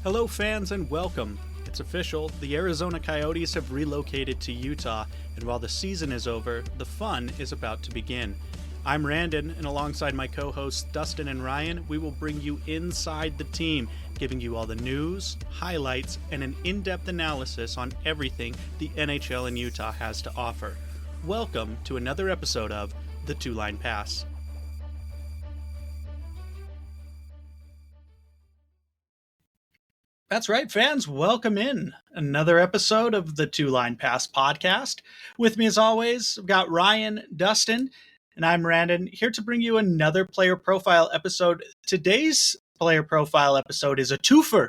Hello, fans, and welcome. It's official, the Arizona Coyotes have relocated to Utah, and while the season is over, the fun is about to begin. I'm Randon, and alongside my co-hosts Dustin and Ryan, we will bring you inside the team, giving you all the news, highlights, and an in-depth analysis on everything the NHL in Utah has to offer. Welcome to another episode of The Two-Line Pass. That's right, fans. Welcome in another episode of the Two-Line Pass podcast. With me, as always, I've got Ryan, Dustin, and I'm Randon, here to bring you another player profile episode. Today's player profile episode is a twofer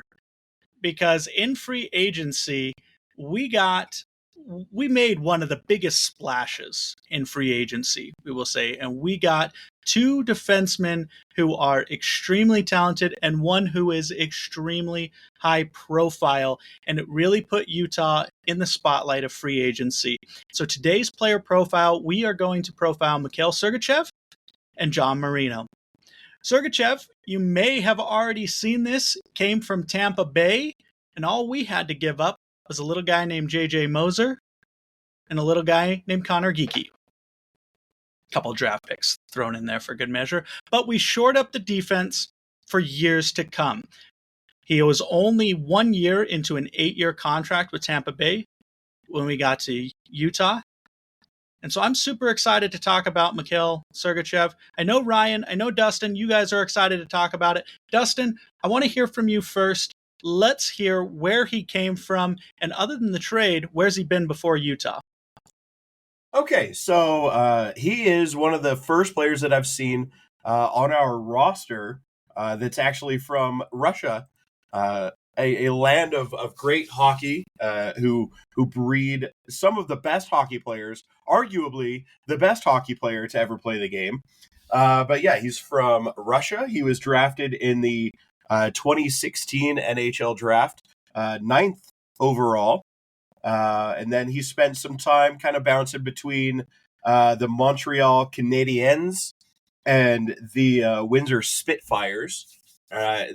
because in free agency, we made one of the biggest splashes in free agency, we will say, and we got two defensemen who are extremely talented and one who is extremely high profile, and it really put Utah in the spotlight of free agency. So today's player profile, we are going to profile Mikhail Sergachev and John Marino. Sergachev, you may have already seen this, came from Tampa Bay, and all we had to give up was a little guy named J.J. Moser and a little guy named Connor Geekie. Couple draft picks thrown in there for good measure, but we shored up the defense for years to come. He was only 1 year into an 8-year contract with Tampa Bay when we got to Utah. And so I'm super excited to talk about Mikhail Sergachev. I know Ryan, I know Dustin, you guys are excited to talk about it. Dustin, I want to hear from you first. Let's hear where he came from, and other than the trade, where's he been before Utah? Okay, so he is one of the first players that I've seen on our roster that's actually from Russia, a land of great hockey, who breed some of the best hockey players, arguably the best hockey player to ever play the game. But yeah, he's from Russia. He was drafted in the 2016 NHL draft, 9th overall. And then he spent some time kind of bouncing between the Montreal Canadiens and the Windsor Spitfires.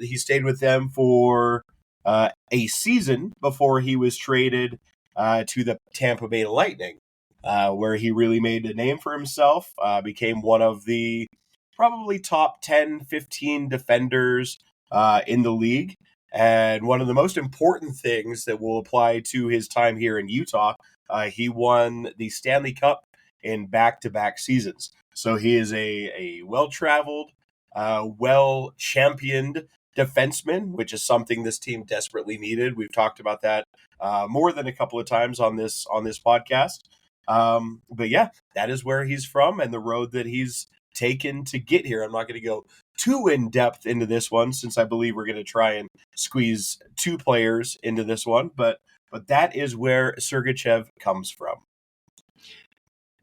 He stayed with them for a season before he was traded to the Tampa Bay Lightning, where he really made a name for himself, became one of the probably top 10, 15 defenders in the league. And one of the most important things that will apply to his time here in Utah, he won the Stanley Cup in back-to-back seasons. So he is a well-traveled, well-championed defenseman, which is something this team desperately needed. We've talked about that more than a couple of times on this podcast. But yeah, that is where he's from and the road that he's taken to get here. I'm not going to go too in depth into this one, since I believe we're going to try and squeeze two players into this one, but that is where Sergachev comes from.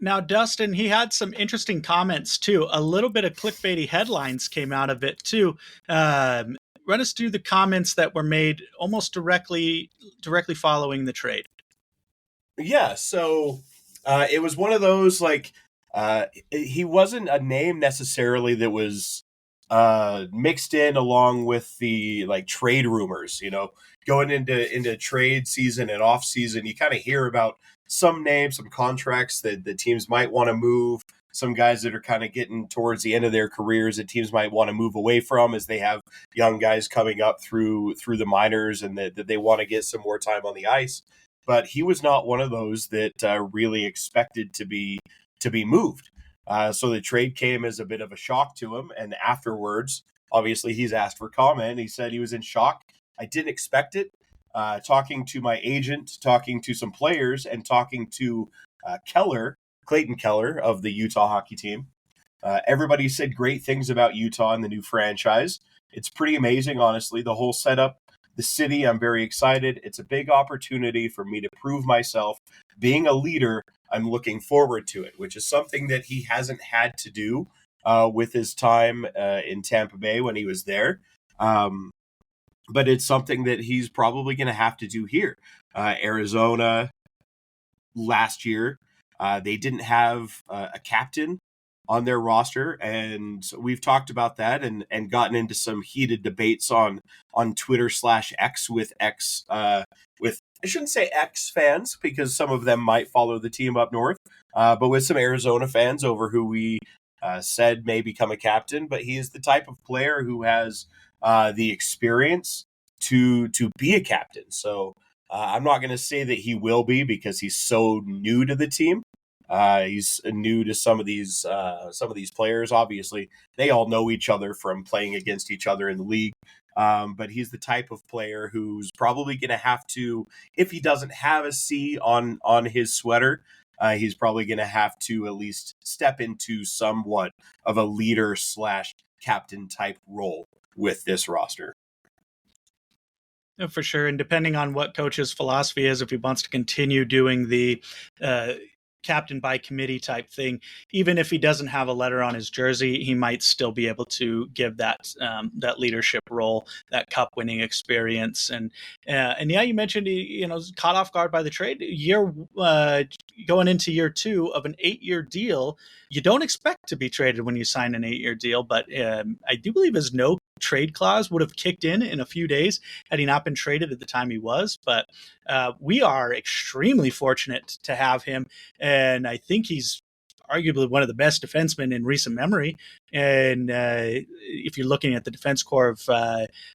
Now, Dustin, he had some interesting comments too. A little bit of clickbaity headlines came out of it too. Run us through the comments that were made almost directly following the trade. Yeah, so it was one of those, like, he wasn't a name necessarily that was mixed in along with the like trade rumors. Going into trade season and off season, you kind of hear about some names, some contracts that the teams might want to move, some guys that are kind of getting towards the end of their careers that teams might want to move away from as they have young guys coming up through the minors and that they want to get some more time on the ice. But he was not one of those that really expected to be moved. So the trade came as a bit of a shock to him. And afterwards, obviously, he's asked for comment. He said he was in shock. I didn't expect it. Talking to my agent, talking to some players, and talking to Clayton Keller of the Utah hockey team. Everybody said great things about Utah and the new franchise. It's pretty amazing, honestly, the whole setup. The city, I'm very excited. It's a big opportunity for me to prove myself. Being a leader, I'm looking forward to it, which is something that he hasn't had to do with his time in Tampa Bay when he was there. But it's something that he's probably going to have to do here. Arizona last year, they didn't have a captain on their roster, and we've talked about that and gotten into some heated debates on Twitter/X with with, I shouldn't say X fans, because some of them might follow the team up north, but with some Arizona fans over who we said may become a captain. But he is the type of player who has the experience to be a captain. So I'm not going to say that he will be, because he's so new to the team. He's new to some of these players. Obviously, they all know each other from playing against each other in the league. But he's the type of player who's probably going to have to, if he doesn't have a C on his sweater, he's probably going to have to at least step into somewhat of a leader/captain type role with this roster. For sure. And depending on what coach's philosophy is, if he wants to continue doing the captain by committee type thing, even if he doesn't have a letter on his jersey, he might still be able to give that leadership role, that cup winning experience. And yeah, you mentioned he caught off guard by the trade year, going into year 2 of an 8-year deal. You don't expect to be traded when you sign an 8-year deal, but I do believe his no trade clause would have kicked in a few days had he not been traded at the time he was. But we are extremely fortunate to have him, and I think he's arguably one of the best defensemen in recent memory. And if you're looking at the defense core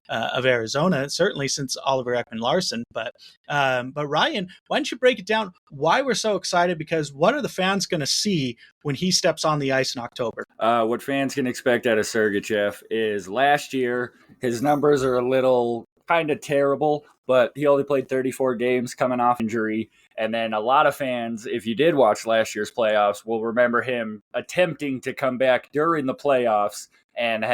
of Arizona, certainly since Oliver Ekman-Larsson. But Ryan, why don't you break it down? Why we're so excited? Because what are the fans going to see when he steps on the ice in October? What fans can expect out of Sergachev is last year his numbers are a little kind of terrible, but he only played 34 games coming off injury. And then a lot of fans, if you did watch last year's playoffs, will remember him attempting to come back during the playoffs and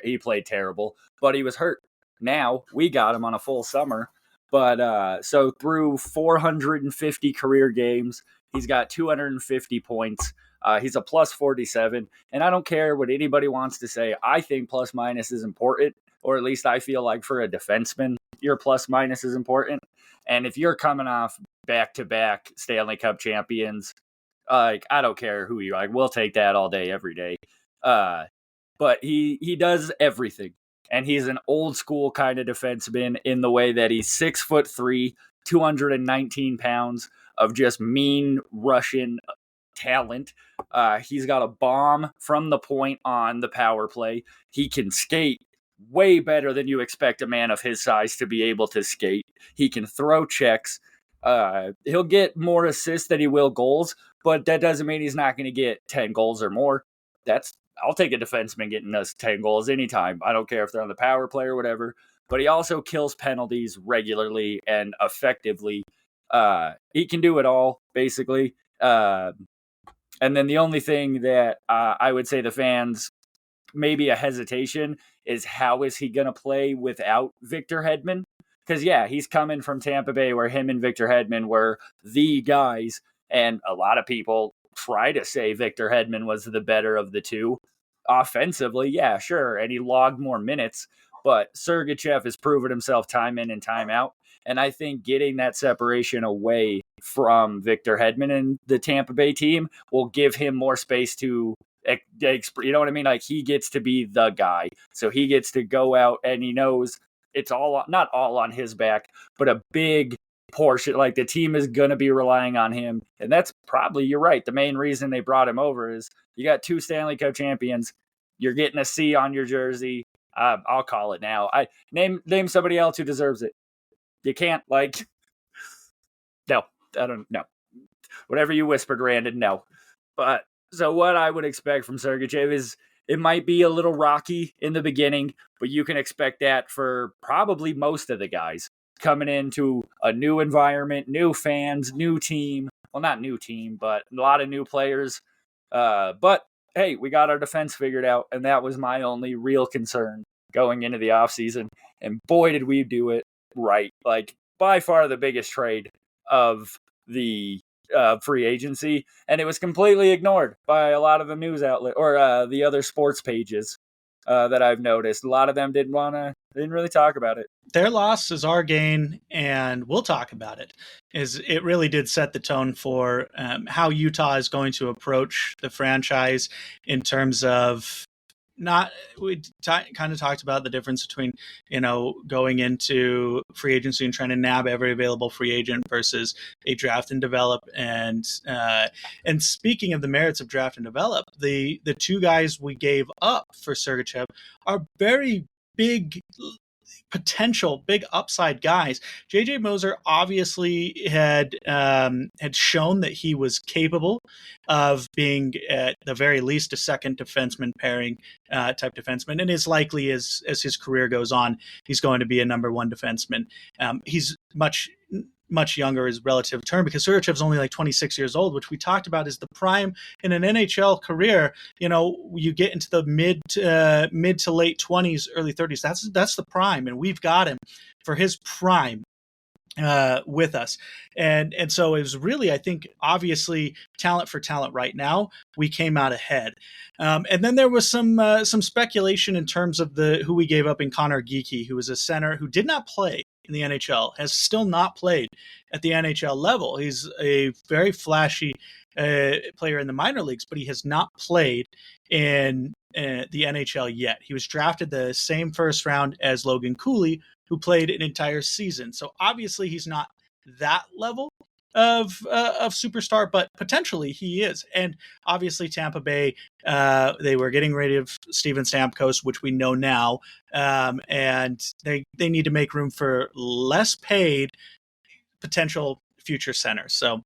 he played terrible, but he was hurt. Now we got him on a full summer. But so through 450 career games, he's got 250 points. He's a plus 47. And I don't care what anybody wants to say. I think plus minus is important, or at least I feel like for a defenseman, your plus minus is important. And if you're coming off back-to-back Stanley Cup champions, I don't care who you are. We'll take that all day, every day. But he does everything. And he's an old school kind of defenseman in the way that he's 6'3", 219 pounds of just mean Russian talent. He's got a bomb from the point on the power play. He can skate way better than you expect a man of his size to be able to skate. He can throw checks. He'll get more assists than he will goals, but that doesn't mean he's not going to get 10 goals or more. I'll take a defenseman getting us 10 goals anytime. I don't care if they're on the power play or whatever. But he also kills penalties regularly and effectively. He can do it all, basically. And then the only thing that I would say the fans maybe a hesitation is, how is he going to play without Victor Hedman? Because, yeah, he's coming from Tampa Bay where him and Victor Hedman were the guys. And a lot of people try to say Victor Hedman was the better of the two. Offensively, yeah, sure. And he logged more minutes. But Sergachev has proven himself time in and time out. And I think getting that separation away from Victor Hedman and the Tampa Bay team will give him more space to, you know what I mean? Like, he gets to be the guy. So he gets to go out, and he knows it's not all on his back, but a big portion, like the team is going to be relying on him. And that's probably, you're right, the main reason they brought him over is you got 2 Stanley Cup champions. You're getting a C on your jersey. I'll call it now. Name somebody else who deserves it. You can't, no, I don't know. Whatever you whispered, Randon, no. But so what I would expect from Sergachev is it might be a little rocky in the beginning, but you can expect that for probably most of the guys coming into a new environment, new fans, new team. Well, not new team, but a lot of new players. But hey, we got our defense figured out, and that was my only real concern going into the offseason. And boy, did we do it right. Like, by far the biggest trade of the free agency, and it was completely ignored by a lot of the news outlet or the other sports pages that I've noticed. A lot of them didn't want to They didn't really talk about it. Their loss is our gain, and we'll talk about it. It really did set the tone for how Utah is going to approach the franchise in terms of not kind of talked about the difference between going into free agency and trying to nab every available free agent versus a draft and develop. And speaking of the merits of draft and develop, the two guys we gave up for Sergachev are very big potential, big upside guys. JJ Moser obviously had shown that he was capable of being at the very least a second defenseman pairing type defenseman, and is likely as his career goes on, he's going to be a number one defenseman. He's much younger is relative term, because Sergachev's only like 26 years old, which we talked about is the prime in an NHL career. You get into the mid to late 20s, early 30s. That's the prime, and we've got him for his prime with us. And so it was really, I think, obviously talent for talent right now, we came out ahead. And then there was some speculation in terms of who we gave up in Connor Geekie, who was a center who did not play in the NHL, has still not played at the NHL level. He's a very flashy player in the minor leagues, but he has not played in the NHL yet. He was drafted the same first round as Logan Cooley, who played an entire season. So obviously he's not that level of superstar, but potentially he is. And obviously Tampa Bay, they were getting rid of Steven Stamkos, which we know now, and they need to make room for less paid potential future centers. So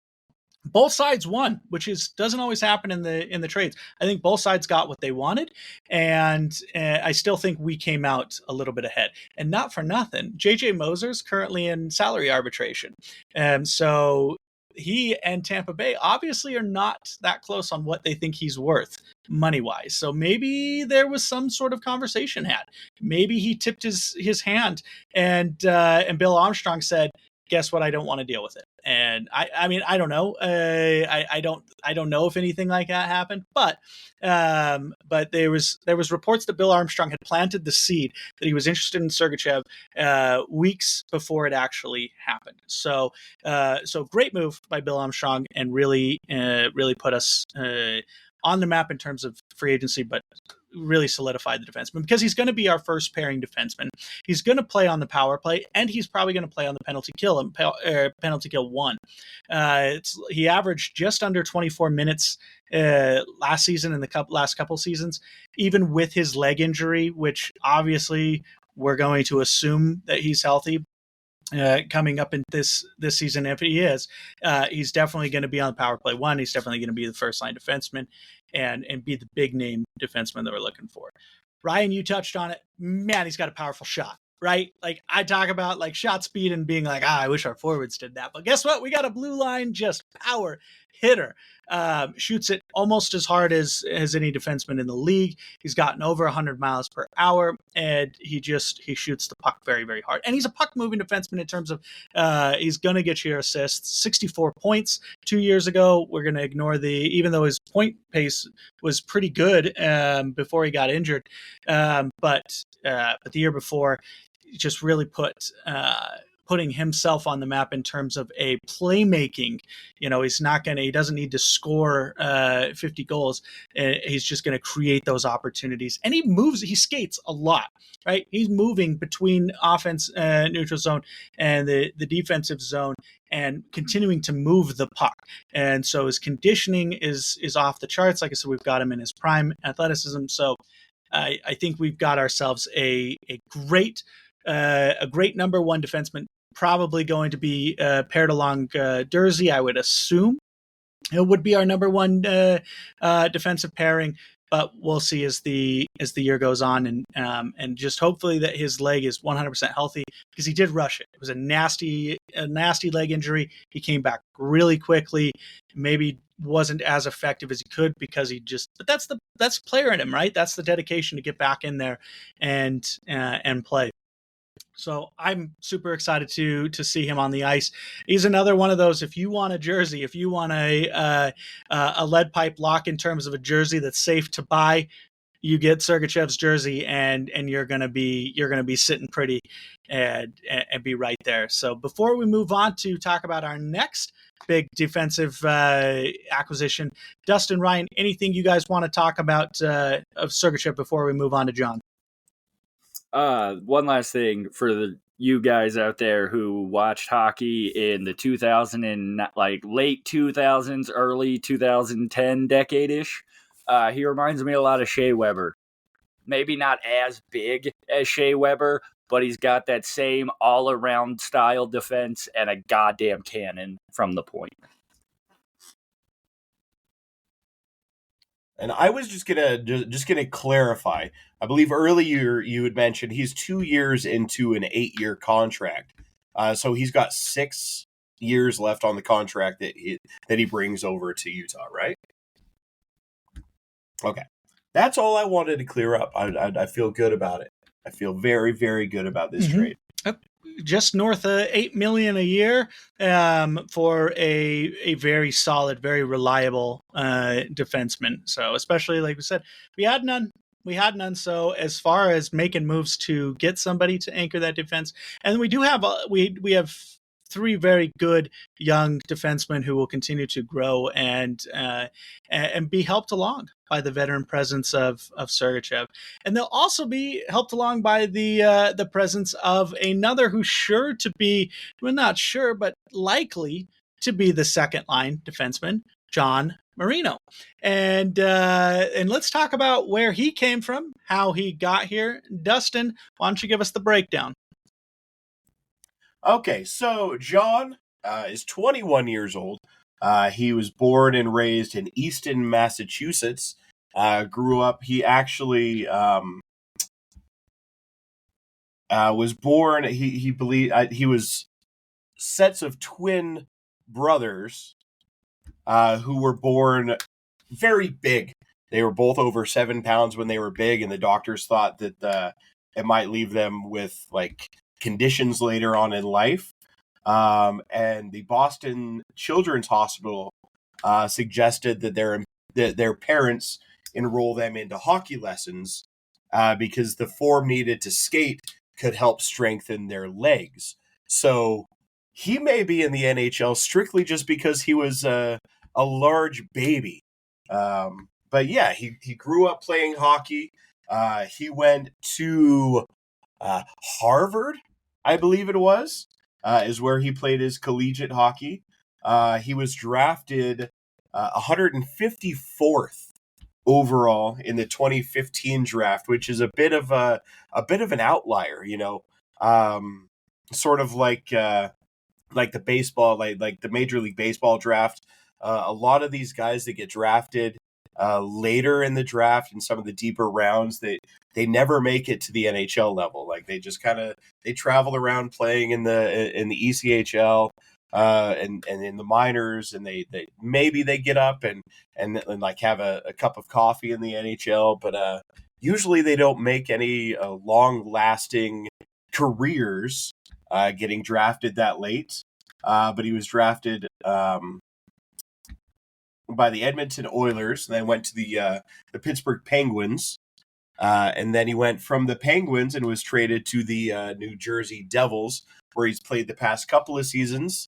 both sides won, which doesn't always happen in the trades. I think both sides got what they wanted, and I still think we came out a little bit ahead. And not for nothing, JJ Moser's currently in salary arbitration, and so he and Tampa Bay obviously are not that close on what they think he's worth money-wise. So maybe there was some sort of conversation had. Maybe he tipped his hand, and Bill Armstrong said, "Guess what? I don't want to deal with it." And I mean, I don't know. I don't know if anything like that happened, but there was reports that Bill Armstrong had planted the seed that he was interested in Sergachev weeks before it actually happened. So great move by Bill Armstrong, and really put us on the map in terms of free agency, but really solidified the defenseman, because he's going to be our first pairing defenseman. He's going to play on the power play, and he's probably going to play on the penalty kill and penalty kill one. He averaged just under 24 minutes last season and the last couple seasons, even with his leg injury, which obviously we're going to assume that he's healthy. Coming up in this season, if he is, he's definitely going to be on the power play one. He's definitely going to be the first line defenseman and be the big name defenseman that we're looking for. Ryan, you touched on it. Man, he's got a powerful shot, right? Like, I talk about like shot speed and being like, I wish our forwards did that. But guess what? We got a blue line just power hitter. Shoots it almost as hard as any defenseman in the league. He's gotten over 100 miles per hour, and he shoots the puck very, very hard. And he's a puck moving defenseman in terms of he's going to get your assists. 64 points 2 years ago. We're going to ignore even though his point pace was pretty good before he got injured, but the year before, just really putting himself on the map in terms of a playmaking. He doesn't need to score 50 goals. He's just going to create those opportunities. And he skates a lot, right? He's moving between offense, neutral zone, and the defensive zone, and continuing to move the puck. And so his conditioning is off the charts. Like I said, we've got him in his prime athleticism. So I think we've got ourselves a great number one defenseman, probably going to be paired along Dursey. I would assume it would be our number one defensive pairing, but we'll see as the year goes on, and just hopefully that his leg is 100% healthy, because he did rush it. It was a nasty leg injury. He came back really quickly. Maybe wasn't as effective as he could because but that's player in him, right? That's the dedication to get back in there and play. So I'm super excited to see him on the ice. He's another one of those, if you want a jersey, if you want a lead pipe lock in terms of a jersey that's safe to buy, you get Sergachev's jersey, and you're gonna be sitting pretty, and be right there. So before we move on to talk about our next big defensive acquisition, Dustin, Ryan, anything you guys want to talk about of Sergachev before we move on to John? One last thing for you guys out there who watched hockey in the 2000 and late 2000s, early 2010 decade-ish. He reminds me a lot of Shea Weber. Maybe not as big as Shea Weber, but he's got that same all-around style defense and a goddamn cannon from the point. And I was just gonna clarify. I believe earlier you had mentioned he's 2 years into an 8-year contract, so he's got 6 years left on the contract that he brings over to Utah, right? Okay, that's all I wanted to clear up. I feel good about it. I feel very, very good about this trade. Just north of $8 million a year for a very solid, very reliable defenseman. So especially, like we said, we had none. So as far as making moves to get somebody to anchor that defense, and we do have we have 3 very good young defensemen who will continue to grow and be helped along by the veteran presence of Sergachev, and they'll also be helped along by the presence of another who's sure to be, well, not sure, but likely to be the second line defenseman, John Marino, and let's talk about where he came from, how he got here. Dustin, why don't you give us the breakdown? Okay, so John is 21 years old. He was born and raised in Easton, Massachusetts. Grew up. He actually was born. He believed he was sets of twin brothers who were born very big. They were both over 7 pounds when they were big, and the doctors thought that it might leave them with conditions later on in life. And the Boston Children's Hospital suggested that their parents enroll them into hockey lessons because the form needed to skate could help strengthen their legs. So he may be in the NHL strictly just because he was a large baby. But yeah, he grew up playing hockey. He went to Harvard, I believe it was, is where he played his collegiate hockey. He was drafted 154th overall in the 2015 draft, which is a bit of an outlier, sort of like the baseball, like the Major League Baseball draft. A lot of these guys that get drafted later in the draft in some of the deeper rounds, they never make it to the NHL level. Like they just they travel around playing in the ECHL and in the minors, and they maybe they get up and like have a cup of coffee in the NHL, but usually they don't make any long lasting careers getting drafted that late. But he was drafted by the Edmonton Oilers, and then went to the Pittsburgh Penguins, and then he went from the Penguins and was traded to the New Jersey Devils, where he's played the past couple of seasons.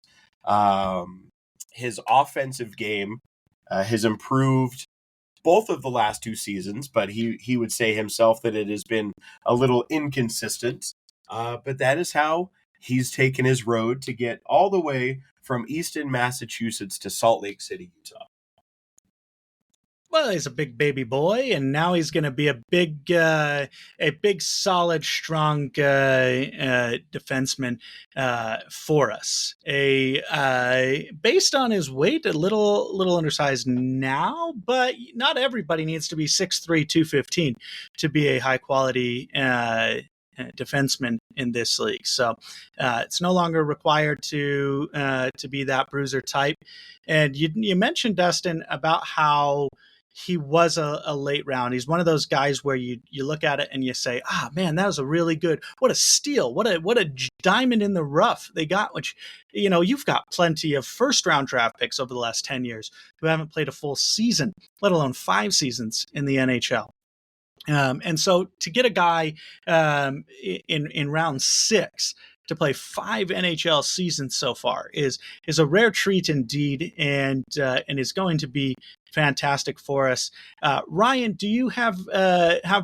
His offensive game has improved both of the last 2 seasons, but he would say himself that it has been a little inconsistent. But that is how he's taken his road to get all the way from Easton, Massachusetts to Salt Lake City, Utah. Well, he's a big baby boy, and now he's going to be a big, solid, strong defenseman for us. Based on his weight, a little undersized now, but not everybody needs to be 6'3", 215 to be a high quality defenseman in this league. So it's no longer required to be that bruiser type. And you mentioned, Dustin, about how he was a late round. He's one of those guys where you look at it and you say, man, that was a really good, what a steal, what a diamond in the rough they got, which, you've got plenty of first round draft picks over the last 10 years who haven't played a full season, let alone 5 seasons in the NHL. And so to get a guy in round 6 to play 5 NHL seasons so far is a rare treat indeed, and is going to be fantastic for us. Ryan, do you have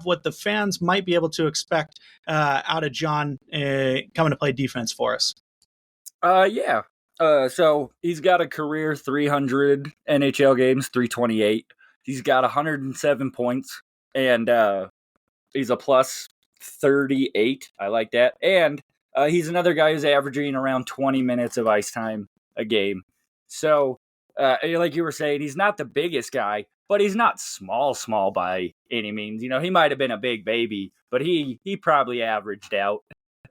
what the fans might be able to expect out of John coming to play defense for us? Yeah. So he's got a career 300 NHL games, 328. He's got 107 points, and he's a plus 38. I like that. And he's another guy who's averaging around 20 minutes of ice time a game. So, like you were saying, he's not the biggest guy, but he's not small by any means. You know, he might have been a big baby, but he probably averaged out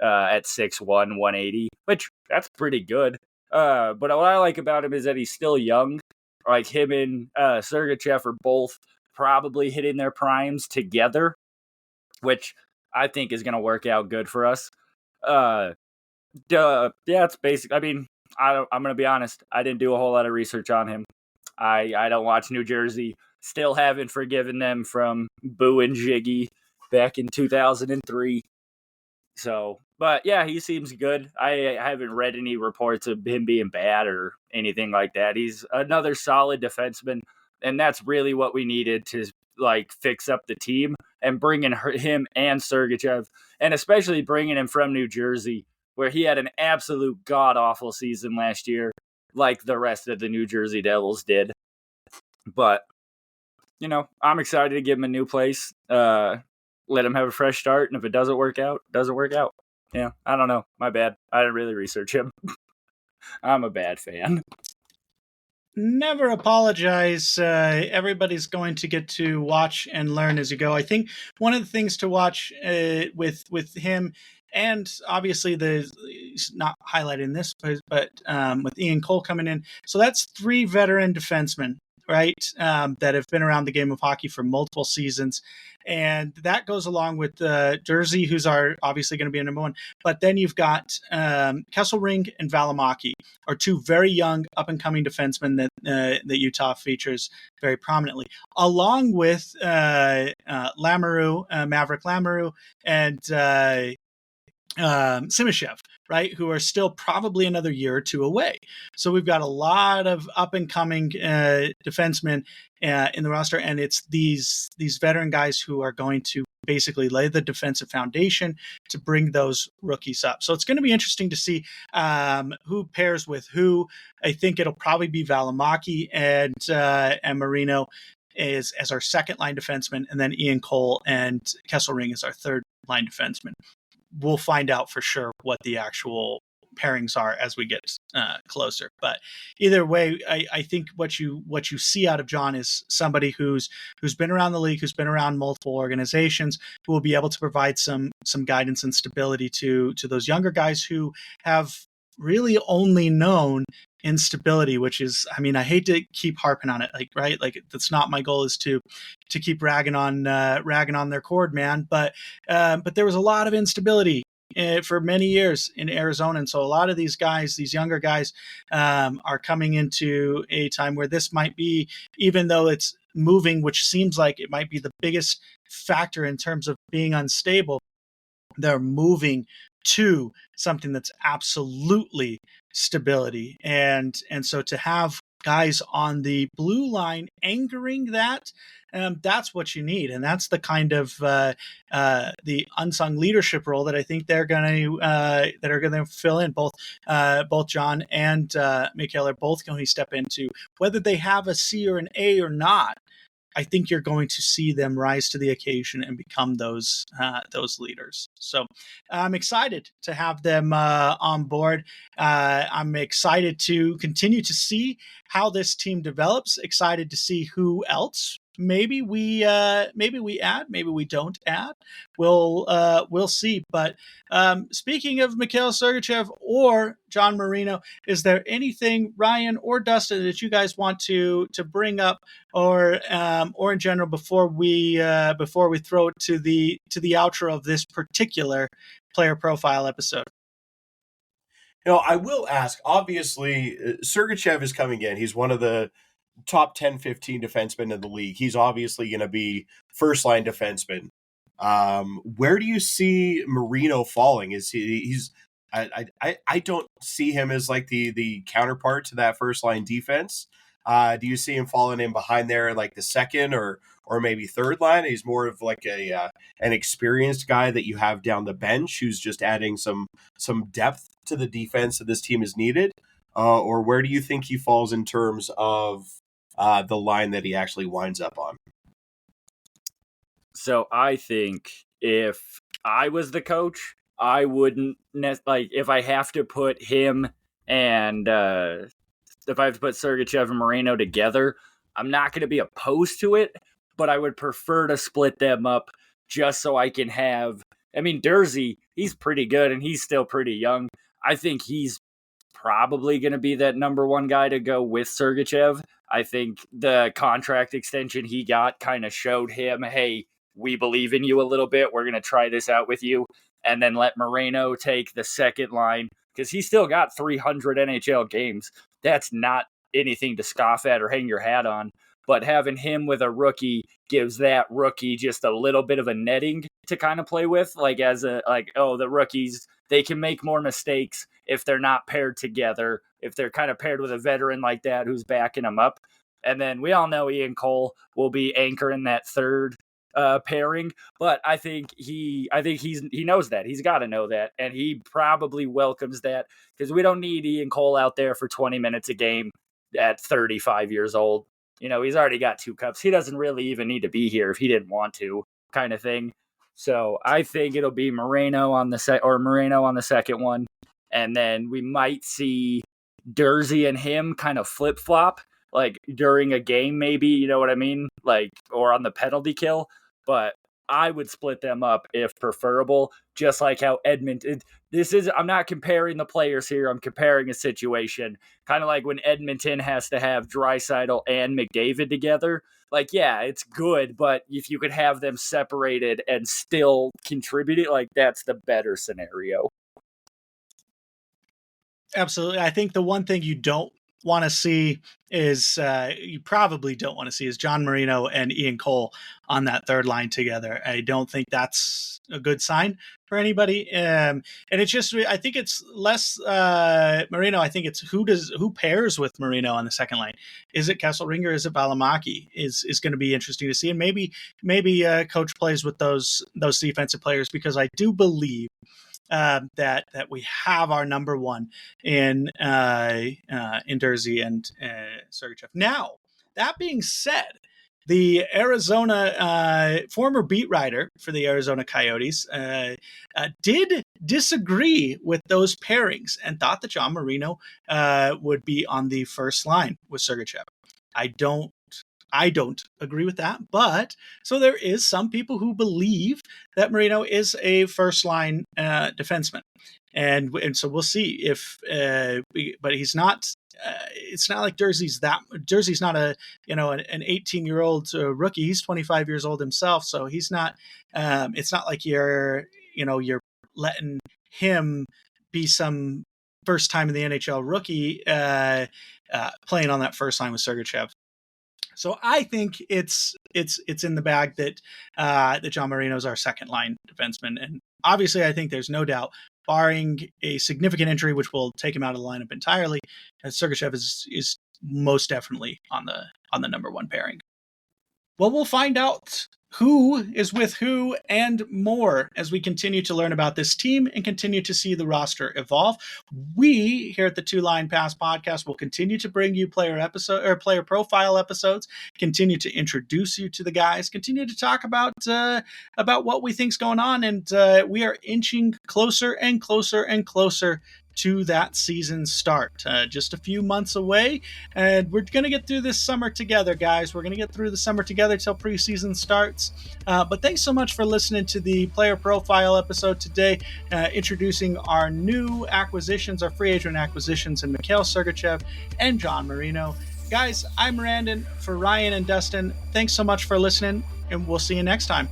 at 6'1", 180, which that's pretty good. But what I like about him is that he's still young. Like him and Sergachev are both probably hitting their primes together, which I think is going to work out good for us. Yeah, it's basic. I mean, I'm going to be honest. I didn't do a whole lot of research on him. I don't watch New Jersey. Still haven't forgiven them from Boo and Jiggy back in 2003. So, but yeah, he seems good. I haven't read any reports of him being bad or anything like that. He's another solid defenseman, and that's really what we needed to like fix up the team, and bringing him and Sergachev, and especially bringing him from New Jersey, where he had an absolute god-awful season last year, like the rest of the New Jersey Devils did. But, you know, I'm excited to give him a new place. Let him have a fresh start, and if it doesn't work out, doesn't work out. Yeah, I don't know. My bad. I didn't really research him. I'm a bad fan. Never apologize. Everybody's going to get to watch and learn as you go. I think one of the things to watch with him, and obviously he's not highlighted in this, but with Ian Cole coming in, so that's 3 veteran defensemen, right, that have been around the game of hockey for multiple seasons. And that goes along with Jersey, who's obviously going to be a number 1. But then you've got Kesselring and Valimaki are 2 very young, up-and-coming defensemen that Utah features very prominently, along with Lamoureux, Maverick Lamoureux, and Simashev, right, who are still probably another year or 2 away. So we've got a lot of up-and-coming defensemen in the roster, and it's these veteran guys who are going to basically lay the defensive foundation to bring those rookies up. So it's going to be interesting to see who pairs with who. I think it'll probably be Valimaki and Marino as our second line defenseman, and then Ian Cole and Kesselring as our third line defenseman. We'll find out for sure what the actual pairings are as we get closer. But either way, I think what you see out of John is somebody who's been around the league, who's been around multiple organizations, who will be able to provide some guidance and stability to those younger guys who have really only known instability, which is, I mean, I hate to keep harping on it, right? Like that's not my goal, is to keep ragging on their cord, man. But there was a lot of instability for many years in Arizona, and so a lot of these guys, these younger guys, are coming into a time where this might be, even though it's moving, which seems like it might be the biggest factor in terms of being unstable, they're moving to something that's absolutely stability. And so to have guys on the blue line angering that, that's what you need. And that's the kind of the unsung leadership role that I think they're going to fill in. Both John and Mikhail are both going to step into, whether they have a C or an A or not. I think you're going to see them rise to the occasion and become those leaders. So I'm excited to have them on board. I'm excited to continue to see how this team develops. Excited to see who else maybe we add, maybe we don't add. We'll see. But speaking of Mikhail Sergachev or John Marino, is there anything, Ryan or Dustin, that you guys want to bring up, or in general, before we throw it to the outro of this particular player profile episode? You know, I will ask, obviously, Sergachev is coming in. He's one of the top 10, 15 defensemen in the league. He's obviously going to be first-line defenseman. Where do you see Marino falling? Is I don't see him as like the counterpart to that first line defense. Do you see him falling in behind there in like the second or maybe third line? He's more of like an experienced guy that you have down the bench who's just adding some depth to the defense that this team is needed. Or where do you think he falls in terms of the line that he actually winds up on? So I think if I was the coach, I wouldn't if I have to put him and if I have to put Sergachev and Marino together, I'm not going to be opposed to it, but I would prefer to split them up just so I can have. I mean, Durzi, he's pretty good and he's still pretty young. I think he's probably going to be that number one guy to go with Sergachev. I think the contract extension he got kind of showed him, hey, we believe in you a little bit. We're going to try this out with you. And then let Marino take the second line because he's still got 300 NHL games. That's not anything to scoff at or hang your hat on. But having him with a rookie gives that rookie just a little bit of a netting to kind of play with. The rookies, they can make more mistakes if they're not paired together, if they're kind of paired with a veteran like that who's backing them up. And then we all know Ian Cole will be anchoring that third pairing, but I think he knows that. He's got to know that, and he probably welcomes that because we don't need Ian Cole out there for 20 minutes a game at 35 years old. You know, he's already got 2 cups. He doesn't really even need to be here if he didn't want to, kind of thing. So I think it'll be Marino on the second one, and then we might see Durzi and him kind of flip flop, like during a game, maybe, you know what I mean, like, or on the penalty kill. But I would split them up if preferable, just like how Edmonton. I'm not comparing the players here. I'm comparing a situation, kind of like when Edmonton has to have Draisaitl and McDavid together. Like, yeah, it's good, but if you could have them separated and still contribute, like, that's the better scenario. Absolutely. I think the one thing you don't want to see is John Marino and Ian Cole on that third line together. I don't think that's a good sign for anybody. And it's just, I think it's less Marino. I think it's who pairs with Marino on the second line. Is it Kesselringer? Is it Valimaki? Is going to be interesting to see. And maybe coach plays with those defensive players, because I do believe that we have our number one in Durzi and Sergachev. Now, that being said, the Arizona former beat writer for the Arizona Coyotes did disagree with those pairings and thought that John Marino would be on the first line with Sergachev. I don't agree with that, but so there is some people who believe that Marino is a first line defenseman, and so we'll see if. But he's not. It's not like Durzi's not an 18-year-old rookie. He's 25 years old himself, so he's not. It's not like you're letting him be some first time in the NHL rookie playing on that first line with Sergachev. So I think it's in the bag that John Marino is our second line defenseman, and obviously I think there's no doubt, barring a significant injury which will take him out of the lineup entirely, Sergachev is most definitely on the number one pairing. Well, we'll find out who is with who and more as we continue to learn about this team and continue to see the roster evolve. We here at the Two Line Pass podcast will continue to bring you player profile episodes, continue to introduce you to the guys, continue to talk about what we think's going on, and we are inching closer and closer and closer to that season start. Just a few months away, and we're going to get through this summer together, guys. We're going to get through the summer together till preseason starts. But thanks so much for listening to the player profile episode today, introducing our new acquisitions, our free agent acquisitions, in Mikhail Sergachev and John Marino. Guys, I'm Randon for Ryan and Dustin. Thanks so much for listening, and we'll see you next time.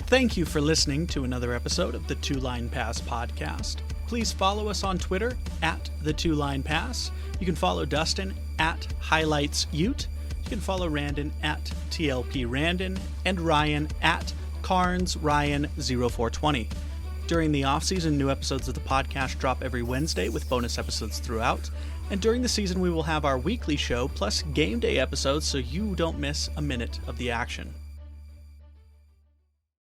Thank you for listening to another episode of the Two Line Pass podcast. Please follow us on Twitter at the Two Line Pass. You can follow Dustin at HighlightsUte. you can follow Randon at TLPRandon and Ryan at CarnsRyan0420. During the off-season, new episodes of the podcast drop every Wednesday with bonus episodes throughout. And during the season, we will have our weekly show plus game day episodes so you don't miss a minute of the action.